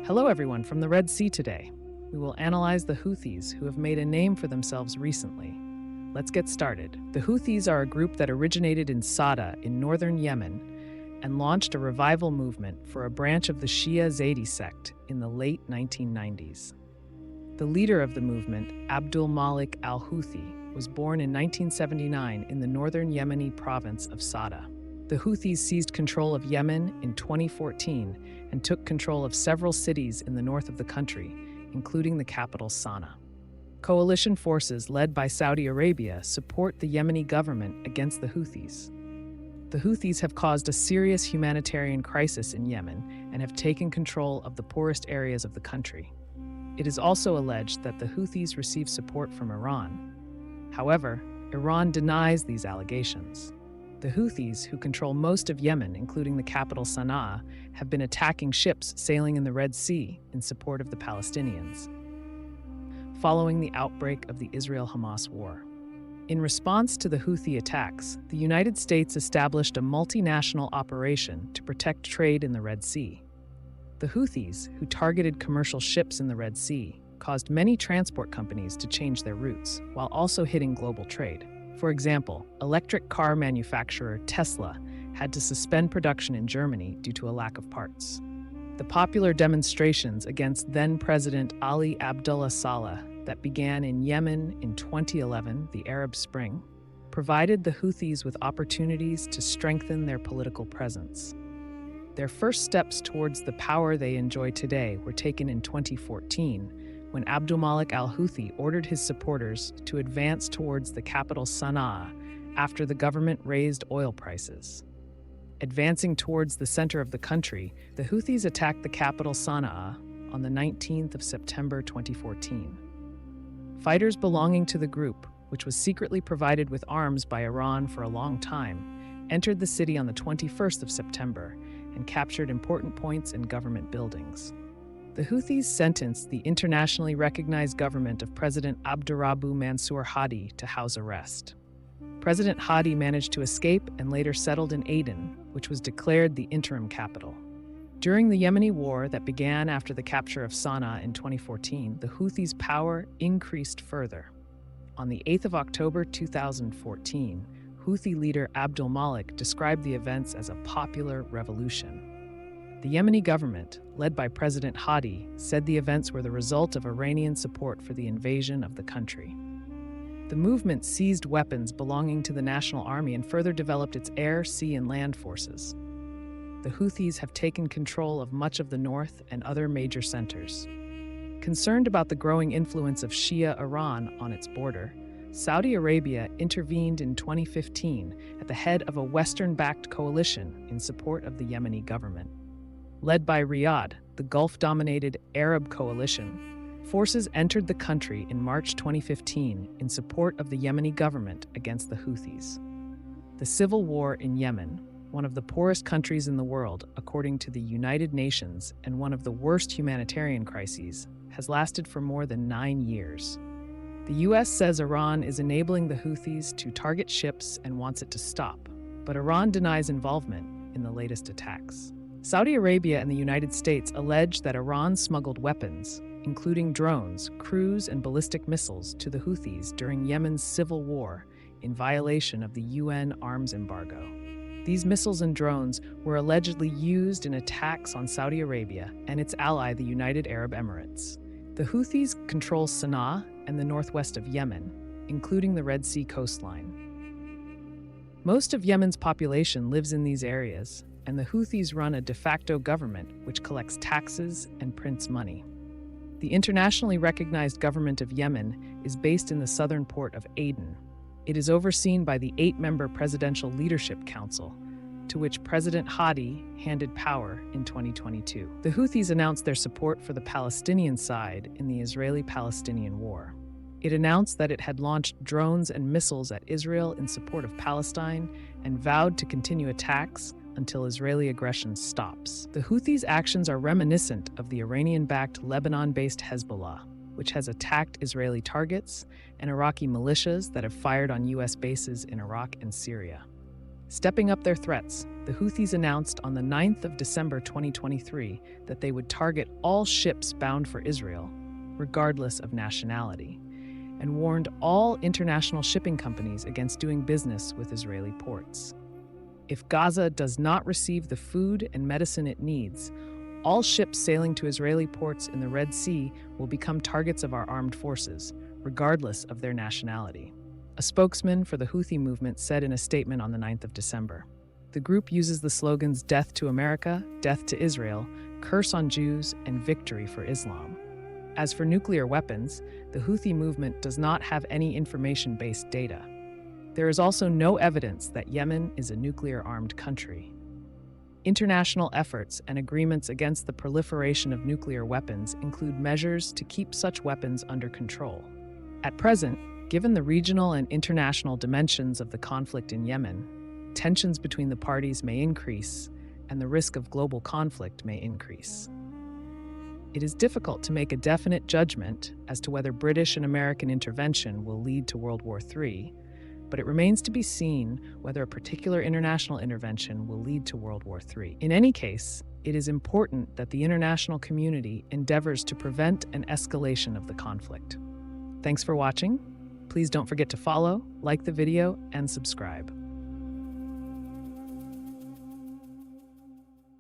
Hello everyone from the Red Sea today. We will analyze the Houthis, who have made a name for themselves recently. Let's get started. The Houthis are a group that originated in Sada in northern Yemen and launched a revival movement for a branch of the Shia Zaydi sect in the late 1990s. The leader of the movement, Abdul Malik al-Houthi, was born in 1979 in the northern Yemeni province of Sada. The Houthis seized control of Yemen in 2014 and took control of several cities in the north of the country, including the capital Sana'a. Coalition forces led by Saudi Arabia support the Yemeni government against the Houthis. The Houthis have caused a serious humanitarian crisis in Yemen and have taken control of the poorest areas of the country. It is also alleged that the Houthis receive support from Iran. However, Iran denies these allegations. The Houthis, who control most of Yemen, including the capital Sana'a, have been attacking ships sailing in the Red Sea in support of the Palestinians, following the outbreak of the Israel-Hamas war. In response to the Houthi attacks, the United States established a multinational operation to protect trade in the Red Sea. The Houthis, who targeted commercial ships in the Red Sea, caused many transport companies to change their routes, while also hitting global trade. For example, electric car manufacturer Tesla had to suspend production in Germany due to a lack of parts. The popular demonstrations against then-President Ali Abdullah Saleh that began in Yemen in 2011, the Arab Spring, provided the Houthis with opportunities to strengthen their political presence. Their first steps towards the power they enjoy today were taken in 2014, when Abdul Malik al-Houthi ordered his supporters to advance towards the capital Sana'a after the government raised oil prices. Advancing towards the center of the country, the Houthis attacked the capital Sana'a on the 19th of September 2014. Fighters belonging to the group, which was secretly provided with arms by Iran for a long time, entered the city on the 21st of September and captured important points in government buildings. The Houthis sentenced the internationally recognized government of President Abdurrabbu Mansour Hadi to house arrest. President Hadi managed to escape and later settled in Aden, which was declared the interim capital. During the Yemeni war that began after the capture of Sana'a in 2014, the Houthis' power increased further. On the 8th of October 2014, Houthi leader Abdul Malik described the events as a popular revolution. The Yemeni government, led by President Hadi, said the events were the result of Iranian support for the invasion of the country. The movement seized weapons belonging to the National Army and further developed its air, sea, and land forces. The Houthis have taken control of much of the north and other major centers. Concerned about the growing influence of Shia Iran on its border, Saudi Arabia intervened in 2015 at the head of a Western-backed coalition in support of the Yemeni government. Led by Riyadh, the Gulf-dominated Arab coalition, forces entered the country in March 2015 in support of the Yemeni government against the Houthis. The civil war in Yemen, one of the poorest countries in the world according to the United Nations and one of the worst humanitarian crises, has lasted for more than 9 years. The U.S. says Iran is enabling the Houthis to target ships and wants it to stop, but Iran denies involvement in the latest attacks. Saudi Arabia and the United States allege that Iran smuggled weapons, including drones, cruise, and ballistic missiles, to the Houthis during Yemen's civil war in violation of the UN arms embargo. These missiles and drones were allegedly used in attacks on Saudi Arabia and its ally, the United Arab Emirates. The Houthis control Sana'a and the northwest of Yemen, including the Red Sea coastline. Most of Yemen's population lives in these areas, and the Houthis run a de facto government which collects taxes and prints money. The internationally recognized government of Yemen is based in the southern port of Aden. It is overseen by the 8-member Presidential Leadership Council, to which President Hadi handed power in 2022. The Houthis announced their support for the Palestinian side in the Israeli-Palestinian war. It announced that it had launched drones and missiles at Israel in support of Palestine and vowed to continue attacks until Israeli aggression stops. The Houthis' actions are reminiscent of the Iranian-backed Lebanon-based Hezbollah, which has attacked Israeli targets, and Iraqi militias that have fired on U.S. bases in Iraq and Syria. Stepping up their threats, the Houthis announced on the 9th of December 2023 that they would target all ships bound for Israel, regardless of nationality, and warned all international shipping companies against doing business with Israeli ports. If Gaza does not receive the food and medicine it needs, all ships sailing to Israeli ports in the Red Sea will become targets of our armed forces, regardless of their nationality. A spokesman for the Houthi movement said in a statement on the 9th of December. The group uses the slogans "Death to America," "Death to Israel," "Curse on Jews," and "Victory for Islam." As for nuclear weapons, the Houthi movement does not have any information-based data. There is also no evidence that Yemen is a nuclear-armed country. International efforts and agreements against the proliferation of nuclear weapons include measures to keep such weapons under control. At present, given the regional and international dimensions of the conflict in Yemen, tensions between the parties may increase, and the risk of global conflict may increase. It is difficult to make a definite judgment as to whether British and American intervention will lead to World War III, but it remains to be seen whether a particular international intervention will lead to World War III. In any case, it is important that the international community endeavors to prevent an escalation of the conflict. Thanks for watching. Please don't forget to follow, like the video, and subscribe.